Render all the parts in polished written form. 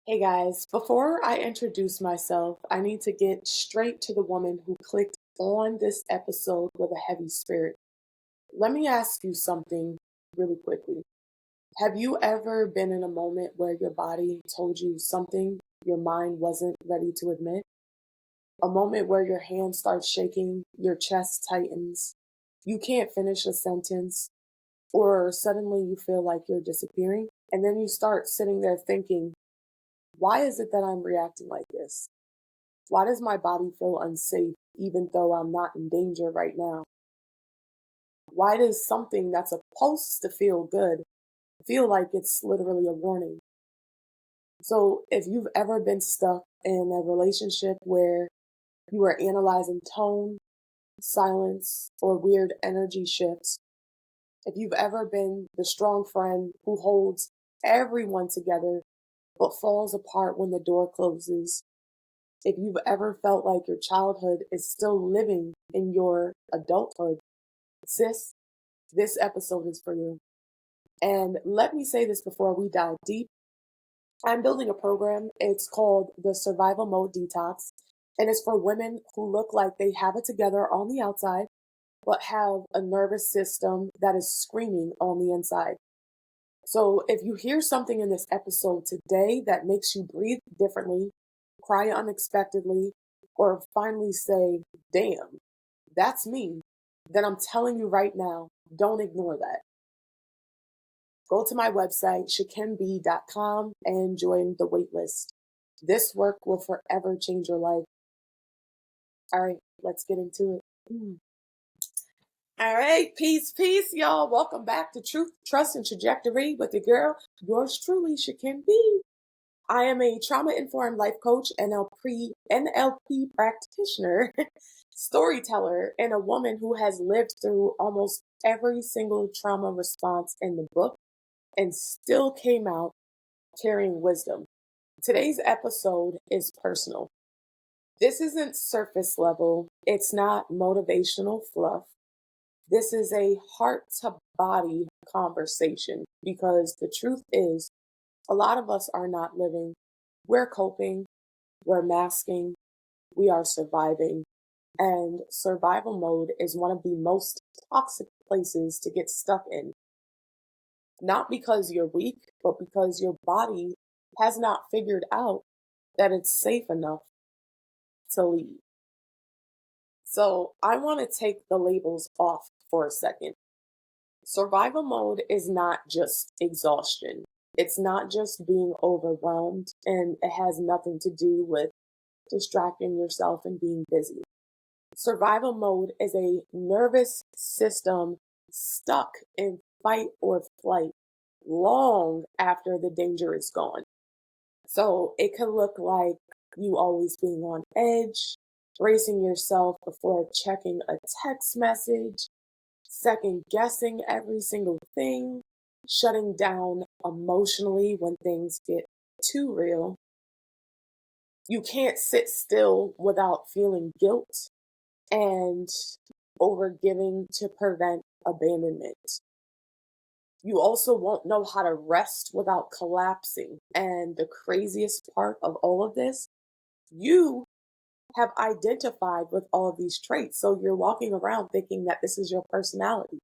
Hey guys, before I introduce myself, I need to get straight to the woman who clicked on this episode with a heavy spirit. Let me ask you something really quickly. Have you ever been in a moment where your body told you something your mind wasn't ready to admit? A moment where your hand starts shaking, your chest tightens, you can't finish a sentence, or suddenly you feel like you're disappearing? And then you start sitting there thinking, why is it that I'm reacting like this? Why does my body feel unsafe even though I'm not in danger right now? Why does something that's supposed to feel good feel like it's literally a warning? So, if you've ever been stuck in a relationship where you are analyzing tone, silence, or weird energy shifts, if you've ever been the strong friend who holds everyone together but falls apart when the door closes, if you've ever felt like your childhood is still living in your adulthood, sis, this episode is for you. And let me say this before we dive deep. I'm building a program. It's called the Survival Mode Detox, and it's for women who look like they have it together on the outside, but have a nervous system that is screaming on the inside. So if you hear something in this episode today that makes you breathe differently, cry unexpectedly, or finally say, damn, that's me, then I'm telling you right now, don't ignore that. Go to my website, shakimb.com, and join the waitlist. This work will forever change your life. All right, let's get into it. All right, peace, y'all. Welcome back to Truth, Trust, and Trajectory with the girl, yours truly, Shakim B. I am a trauma-informed life coach, NLP practitioner, storyteller, and a woman who has lived through almost every single trauma response in the book and still came out carrying wisdom. Today's episode is personal. This isn't surface level. It's not motivational fluff. This is a heart to body conversation because the truth is, a lot of us are not living. We're coping, we're masking, we are surviving. And survival mode is one of the most toxic places to get stuck in. Not because you're weak, but because your body has not figured out that it's safe enough to leave. So I want to take the labels off for a second. Survival mode is not just exhaustion. It's not just being overwhelmed, and it has nothing to do with distracting yourself and being busy. Survival mode is a nervous system stuck in fight or flight long after the danger is gone. So it could look like you always being on edge, bracing yourself before checking a text message, second guessing every single thing, shutting down emotionally when things get too real. You can't sit still without feeling guilt and overgiving to prevent abandonment. You also won't know how to rest without collapsing. And the craziest part of all of this, you have identified with all of these traits. So you're walking around thinking that this is your personality.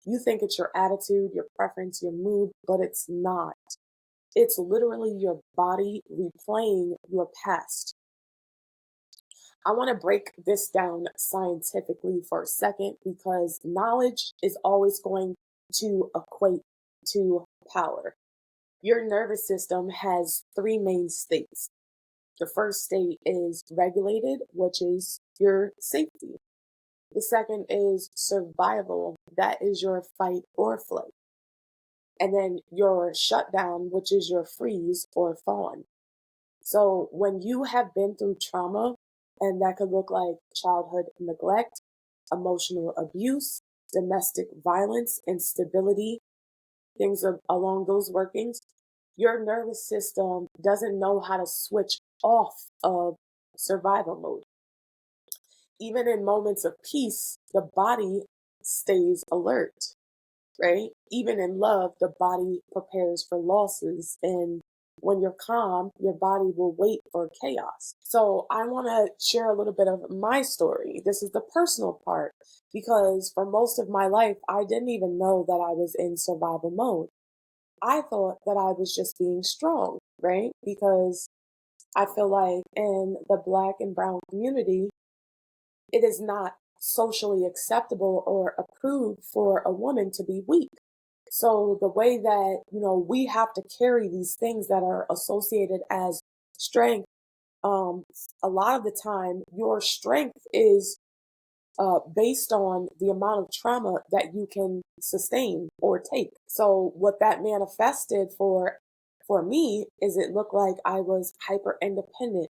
You think it's your attitude, your preference, your mood, but it's not. It's literally your body replaying your past. I want to break this down scientifically for a second because knowledge is always going to equate to power. Your nervous system has three main states. The first state is regulated, which is your safety. The second is survival, that is your fight or flight. And then your shutdown, which is your freeze or fawn. So when you have been through trauma, and that could look like childhood neglect, emotional abuse, domestic violence, instability, along those workings, your nervous system doesn't know how to switch off of survival mode. Even in moments of peace, the body stays alert, right? Even in love, the body prepares for losses and when you're calm, your body will wait for chaos. So I want to share a little bit of my story. This is the personal part because for most of my life, I didn't even know that I was in survival mode. I thought that I was just being strong, right? Because I feel like in the black and brown community, it is not socially acceptable or approved for a woman to be weak. So the way that, we have to carry these things that are associated as strength, um, a lot of the time your strength is based on the amount of trauma that you can sustain or take. So what that manifested for me is it looked like I was hyper independent.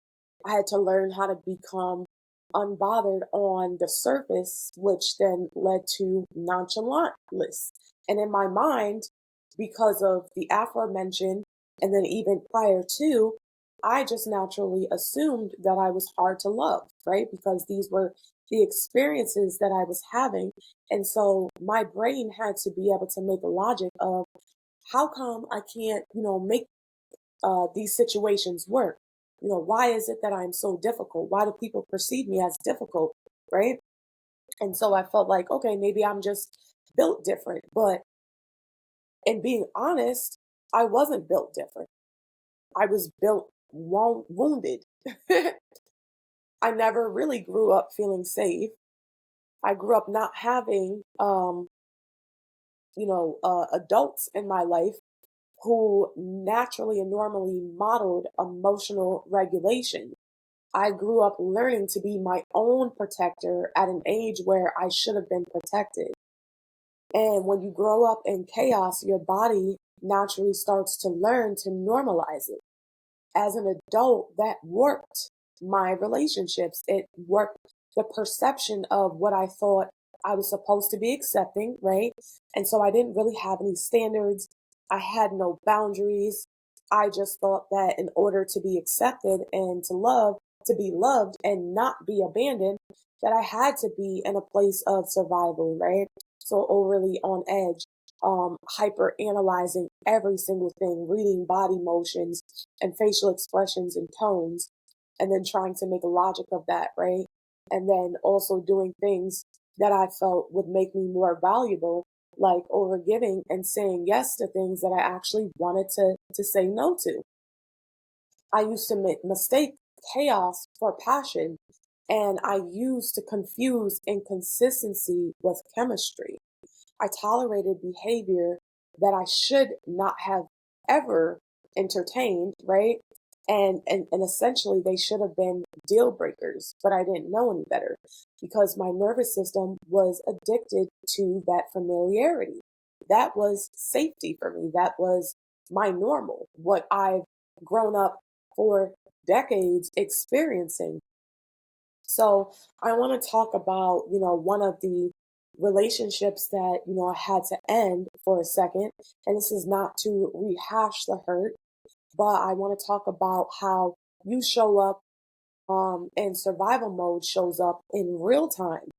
I had to learn how to become unbothered on the surface, which then led to nonchalantness. And in my mind, because of the aforementioned, and then even prior to, I just naturally assumed that I was hard to love, right? Because these were the experiences that I was having. And so my brain had to be able to make a logic of how come I can't, make these situations work? Why is it that I'm so difficult? Why do people perceive me as difficult? Right. And so I felt like, okay, maybe I'm just built different. But in being honest, I wasn't built different. I was built wounded. I never really grew up feeling safe. I grew up not having, adults in my life who naturally and normally modeled emotional regulation. I grew up learning to be my own protector at an age where I should have been protected. And when you grow up in chaos, your body naturally starts to learn to normalize it. As an adult, that warped my relationships. It warped the perception of what I thought I was supposed to be accepting, right? And so I didn't really have any standards. I had no boundaries. I just thought that in order to be accepted and to be loved and not be abandoned, that I had to be in a place of survival, right? So overly on edge, hyper analyzing every single thing, reading body motions and facial expressions and tones, and then trying to make a logic of that, right? And then also doing things that I felt would make me more valuable, like overgiving and saying yes to things that I actually wanted to say no to. I used to mistake chaos for passion, and I used to confuse inconsistency with chemistry. I tolerated behavior that I should not have ever entertained, right? And essentially they should have been deal breakers, but I didn't know any better because my nervous system was addicted to that familiarity. That was safety for me. That was my normal, what I've grown up for decades experiencing. So I want to talk about, one of the relationships that, I had to end for a second. And this is not to rehash the hurt, but I want to talk about how you show up and survival mode shows up in real time.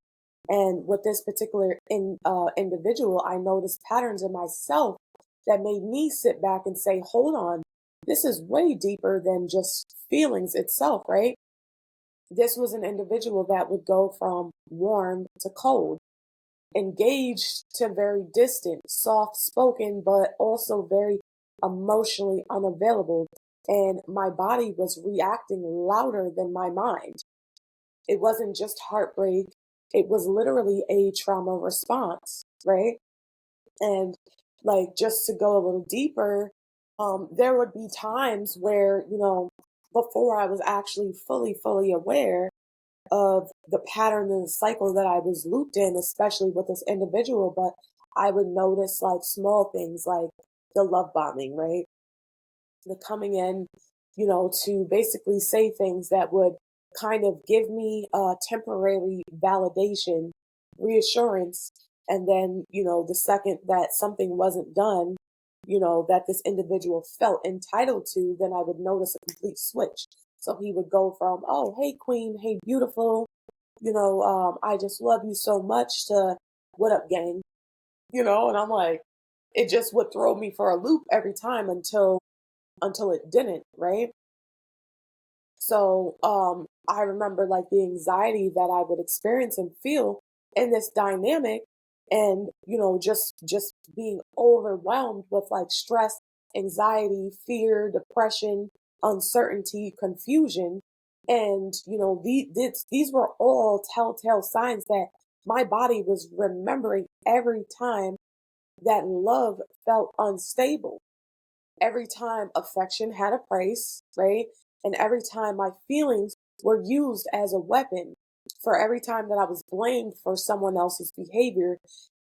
And with this particular individual, I noticed patterns in myself that made me sit back and say, hold on, this is way deeper than just feelings itself, right? This was an individual that would go from warm to cold, engaged to very distant, soft spoken, but also very emotionally unavailable. And my body was reacting louder than my mind. It wasn't just heartbreak, it was literally a trauma response, right? And like just to go a little deeper, there would be times where, before I was actually fully aware of the pattern and the cycle that I was looped in, especially with this individual, but I would notice like small things like the love bombing, right? The coming in, to basically say things that would kind of give me temporary validation, reassurance. And then, the second that something wasn't done, that this individual felt entitled to, then I would notice a complete switch. So he would go from, oh, hey, queen, hey, beautiful, I just love you so much to what up, gang, and I'm like, it just would throw me for a loop every time until until it didn't, right? So I remember like the anxiety that I would experience and feel in this dynamic, and just being overwhelmed with like stress, anxiety, fear, depression, uncertainty, confusion. And these were all telltale signs that my body was remembering every time that love felt unstable, every time affection had a price, right? And every time my feelings were used as a weapon, for every time that I was blamed for someone else's behavior,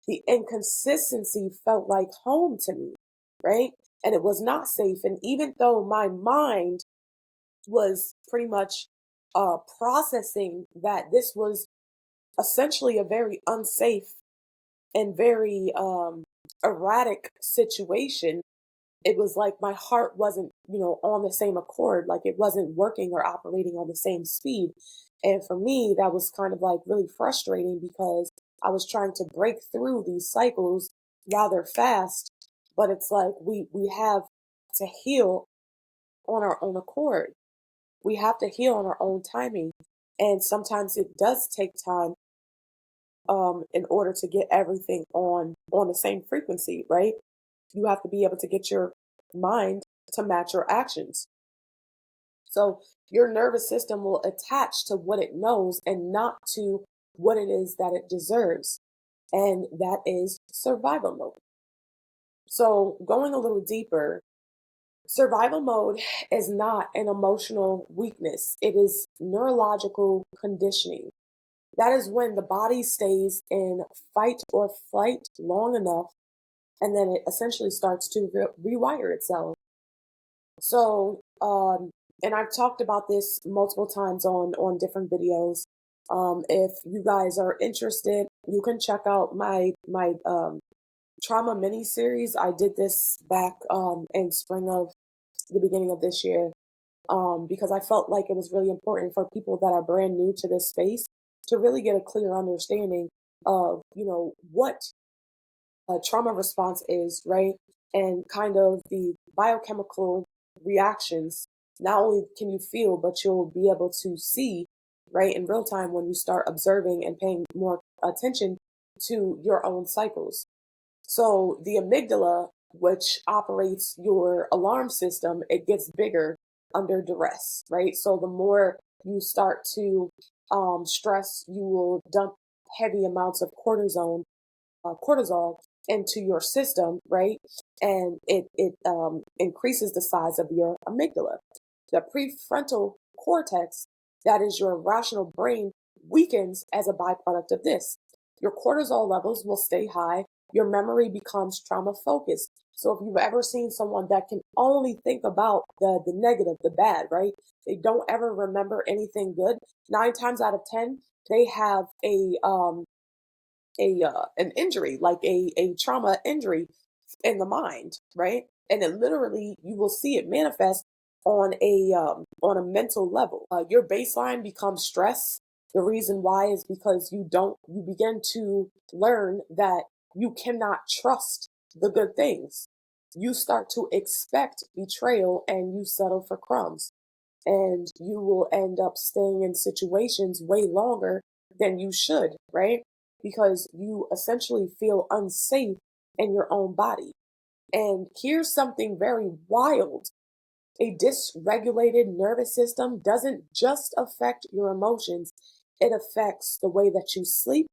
the inconsistency felt like home to me, right? And it was not safe. And even though my mind was pretty much processing that this was essentially a very unsafe and very erratic situation, it was like my heart wasn't, on the same accord, like it wasn't working or operating on the same speed. And for me, that was kind of like really frustrating because I was trying to break through these cycles rather fast, but it's like we have to heal on our own accord. We have to heal on our own timing. And sometimes it does take time in order to get everything on the same frequency, right? You have to be able to get your mind to match your actions. So your nervous system will attach to what it knows and not to what it is that it deserves. And that is survival mode. So going a little deeper, survival mode is not an emotional weakness. It is neurological conditioning. That is when the body stays in fight or flight long enough, and then it essentially starts to rewire itself. So, and I've talked about this multiple times on different videos. If you guys are interested, you can check out my trauma mini series. I did this back in spring of the beginning of this year, because I felt like it was really important for people that are brand new to this space to really get a clear understanding of what trauma response is, right? And kind of the biochemical reactions. Not only can you feel, but you'll be able to see, right, in real time when you start observing and paying more attention to your own cycles. So the amygdala, which operates your alarm system, it gets bigger under duress, right? So the more you start to stress, you will dump heavy amounts of cortisol into your system, right? And it increases the size of your amygdala. The prefrontal cortex, that is your rational brain, weakens as a byproduct of this. Your cortisol levels will stay high. Your memory becomes trauma focused. So if you've ever seen someone that can only think about the negative, the bad, right? They don't ever remember anything good. 9 times out of 10, they have an injury, like a trauma injury in the mind, right? And it literally, you will see it manifest on a mental level. Your baseline becomes stress. The reason why is because you begin to learn that you cannot trust the good things. You start to expect betrayal and you settle for crumbs, and you will end up staying in situations way longer than you should, right? Because you essentially feel unsafe in your own body. And here's something very wild. A dysregulated nervous system doesn't just affect your emotions, it affects the way that you sleep.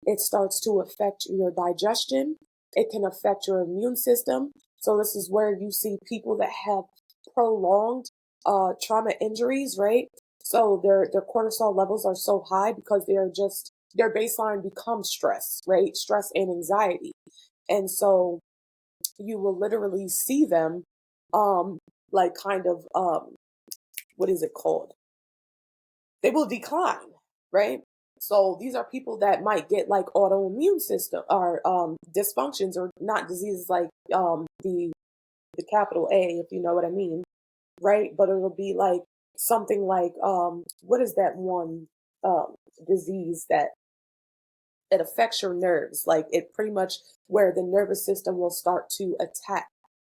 It starts to affect your digestion. It can affect your immune system. So this is where you see people that have prolonged trauma injuries, right? So their cortisol levels are so high because their baseline becomes stress, right? Stress and anxiety. And so you will literally see them um like kind of what is it called? They will decline, right? So these are people that might get like autoimmune system or dysfunctions, or not diseases like the capital A, if you know what I mean, right? But it'll be like something like what is that one disease that it affects your nerves? Like it pretty much where the nervous system will start to attack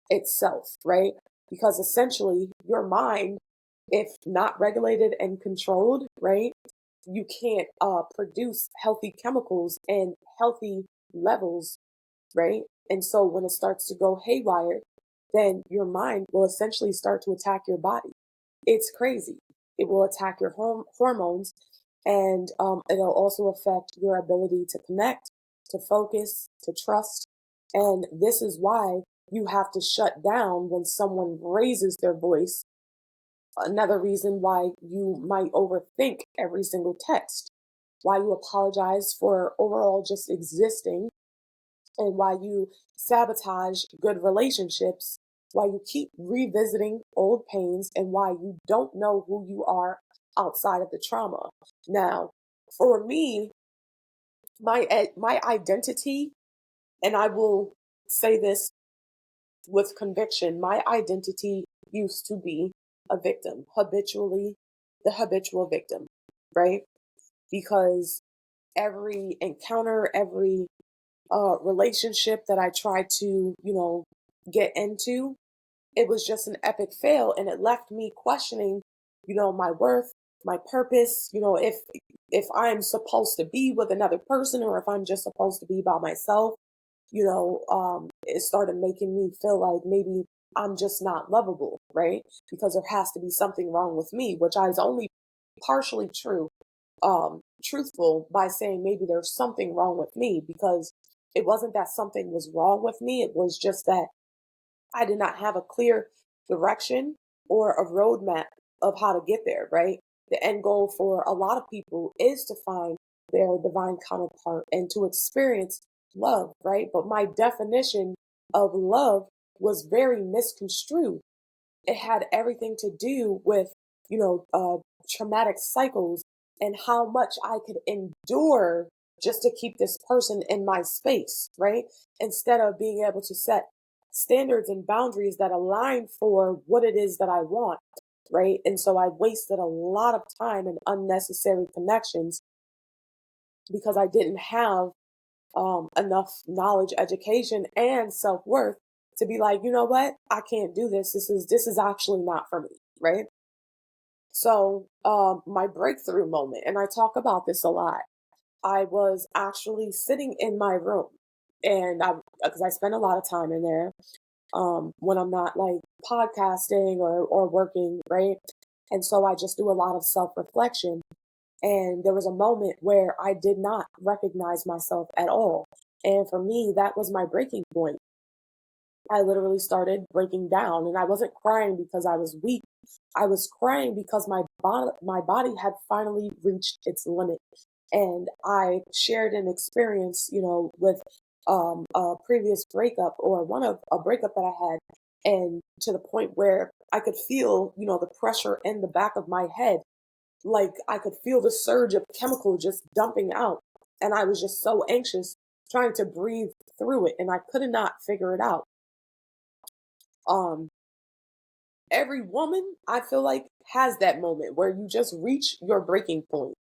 itself, right? because essentially your mind, if not regulated and controlled, right, you can't produce healthy chemicals and healthy levels, right? And so when it starts to go haywire, then your mind will essentially start to attack your body. It's crazy. It will attack your hormones, and it'll also affect your ability to connect, to focus, to trust. And this is why you have to shut down when someone raises their voice. Another reason why you might overthink every single text, why you apologize for overall just existing, and why you sabotage good relationships, why you keep revisiting old pains, and why you don't know who you are outside of the trauma. Now, for me, my identity, and I will say this with conviction, my identity used to be a victim, habitually the habitual victim, right? Because every encounter, every relationship that I tried to, get into, it was just an epic fail. And it left me questioning, my worth, my purpose, if I'm supposed to be with another person or if I'm just supposed to be by myself. It started making me feel like maybe I'm just not lovable, right? Because there has to be something wrong with me, which I was only partially truthful by saying maybe there's something wrong with me, because it wasn't that something was wrong with me. It was just that I did not have a clear direction or a roadmap of how to get there, right? The end goal for a lot of people is to find their divine counterpart and to experience love, right? But my definition of love was very misconstrued. It had everything to do with, you know, uh, traumatic cycles and how much I could endure just to keep this person in my space, right? Instead of being able to set standards and boundaries that align for what it is that I want, right? And so I wasted a lot of time and unnecessary connections because I didn't have enough knowledge, education, and self worth to be like, you know what, I can't do this. This is actually not for me, right? So, my breakthrough moment, and I talk about this a lot. I was actually sitting in my room, and because I spend a lot of time in there, when I'm not like podcasting or working, right? And so I just do a lot of self reflection. And there was a moment where I did not recognize myself at all. And for me, that was my breaking point. I literally started breaking down, and I wasn't crying because I was weak. I was crying because my body had finally reached its limit. And I shared an experience, with a previous breakup, or one of a breakup that I had, and to the point where I could feel, the pressure in the back of my head, like I could feel the surge of chemical just dumping out. And I was just so anxious trying to breathe through it, and I could not figure it out. Um, every woman, I feel like, has that moment where you just reach your breaking point.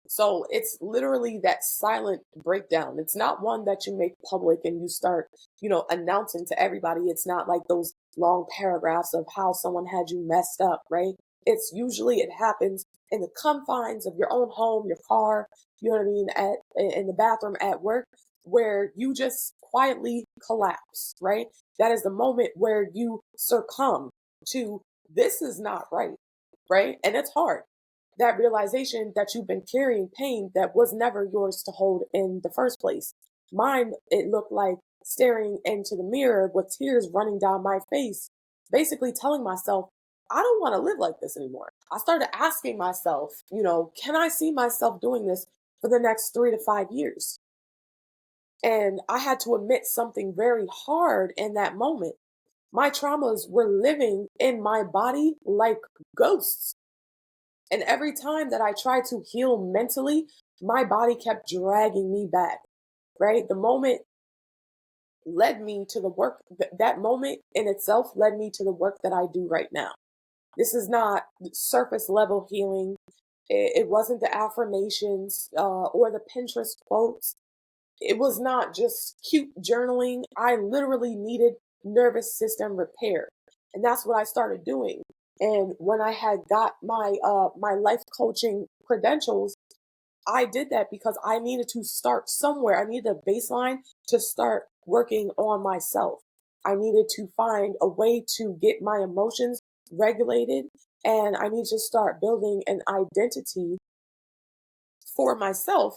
So it's literally that silent breakdown. It's not one that you make public and you start, announcing to everybody. It's not like those long paragraphs of how someone had you messed up, right? It's usually, it happens in the confines of your own home, your car, you know what I mean, in the bathroom at work, where you just quietly collapse, right? That is the moment where you succumb to, this is not right, right? And it's hard, that realization that you've been carrying pain that was never yours to hold in the first place. Mine, it looked like staring into the mirror with tears running down my face, basically telling myself, I don't want to live like this anymore. I started asking myself, can I see myself doing this for the next 3 to 5 years? And I had to admit something very hard in that moment. My traumas were living in my body like ghosts. And every time that I tried to heal mentally, my body kept dragging me back, right? The moment led me to the work, that moment in itself led me to the work that I do right now. This is not surface level healing. It wasn't the affirmations or the Pinterest quotes. It was not just cute journaling. I literally needed nervous system repair. And that's what I started doing. And when I had got my life coaching credentials, I did that because I needed to start somewhere. I needed a baseline to start working on myself. I needed to find a way to get my emotions regulated, and I need to start building an identity for myself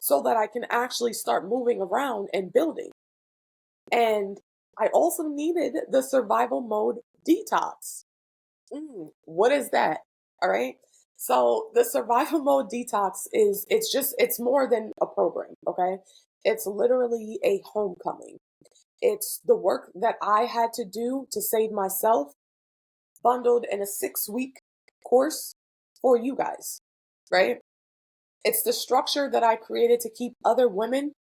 so that I can actually start moving around and building. And I also needed the survival mode detox. What is that? All right. So the survival mode detox it's more than a program. Okay. It's literally a homecoming. It's the work that I had to do to save myself, bundled in a 6 week course for you guys. Right. It's the structure that I created to keep other women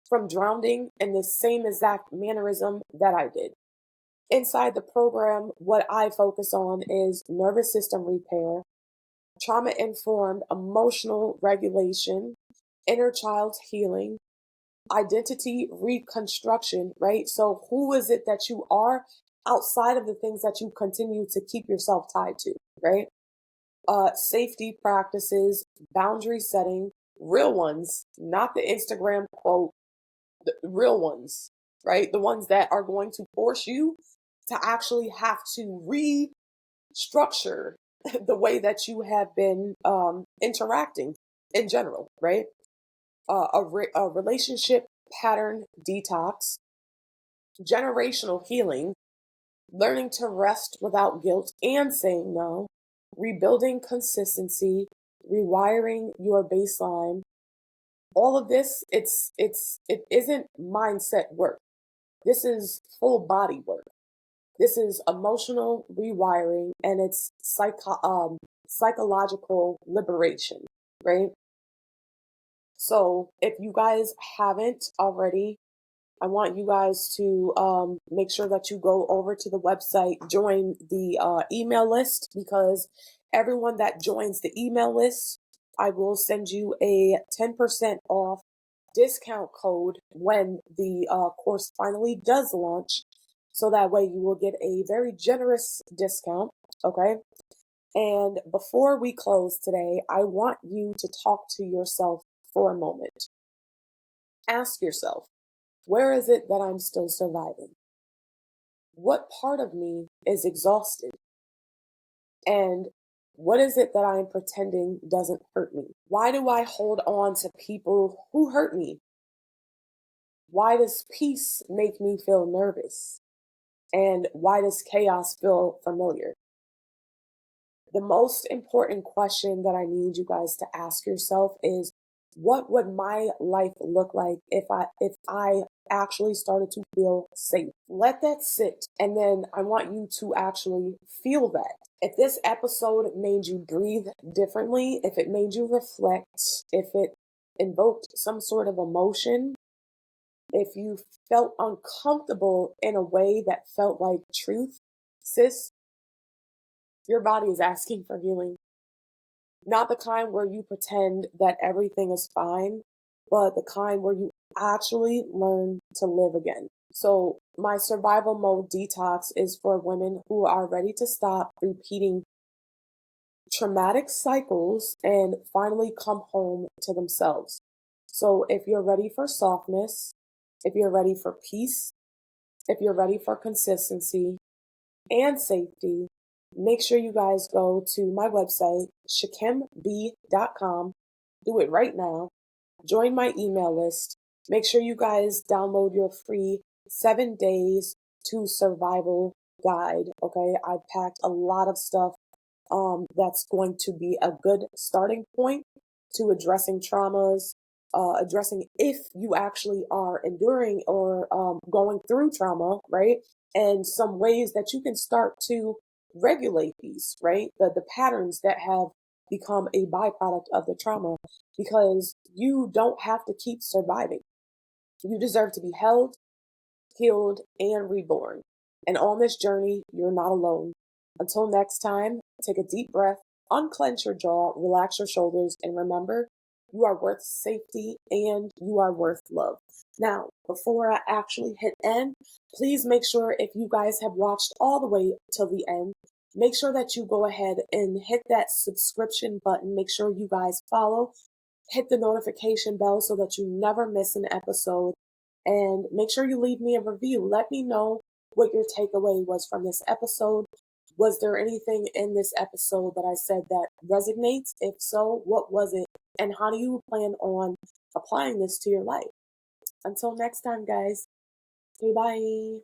from drowning in the same exact mannerism that I did. Inside the program, what I focus on is nervous system repair, trauma informed emotional regulation, inner child healing, identity reconstruction, right? So, who is it that you are outside of the things that you continue to keep yourself tied to, right? Safety practices, boundary setting, real ones, not the Instagram quote, the real ones, right? The ones that are going to force you to actually have to restructure the way that you have been interacting in general, right? A relationship pattern detox, generational healing, learning to rest without guilt and saying no, rebuilding consistency, rewiring your baseline. All of this, it isn't mindset work. This is full body work. This is emotional rewiring and it's psychological liberation, right? So if you guys haven't already, I want you guys to make sure that you go over to the website, join the email list, because everyone that joins the email list, I will send you a 10% off discount code when the course finally does launch. So that way you will get a very generous discount. Okay. And before we close today, I want you to talk to yourself for a moment. Ask yourself, where is it that I'm still surviving? What part of me is exhausted? And what is it that I'm pretending doesn't hurt me? Why do I hold on to people who hurt me? Why does peace make me feel nervous? And why does chaos feel familiar? The most important question that I need you guys to ask yourself is, what would my life look like if I actually started to feel safe? Let that sit, and then I want you to actually feel that. If this episode made you breathe differently, if it made you reflect, if it invoked some sort of emotion, if you felt uncomfortable in a way that felt like truth, sis, your body is asking for healing. Not the kind where you pretend that everything is fine, but the kind where you actually learn to live again. So, my survival mode detox is for women who are ready to stop repeating traumatic cycles and finally come home to themselves. So, if you're ready for softness, if you're ready for peace, if you're ready for consistency and safety, make sure you guys go to my website, shakimb.com. Do it right now. Join my email list. Make sure you guys download your free 7 days to survival guide. Okay. I've packed a lot of stuff that's going to be a good starting point to addressing traumas, addressing if you actually are enduring or going through trauma, right? And some ways that you can start to regulate these, right? The patterns that have become a byproduct of the trauma, because you don't have to keep surviving. You deserve to be held, healed, and reborn. And on this journey, you're not alone. Until next time, take a deep breath, unclench your jaw, relax your shoulders, and remember, you are worth safety, and you are worth love. Now, before I actually hit end, please make sure if you guys have watched all the way till the end, make sure that you go ahead and hit that subscription button. Make sure you guys follow, hit the notification bell so that you never miss an episode, and make sure you leave me a review. Let me know what your takeaway was from this episode. Was there anything in this episode that I said that resonates? If so, what was it? And how do you plan on applying this to your life? Until next time, guys. Okay, bye.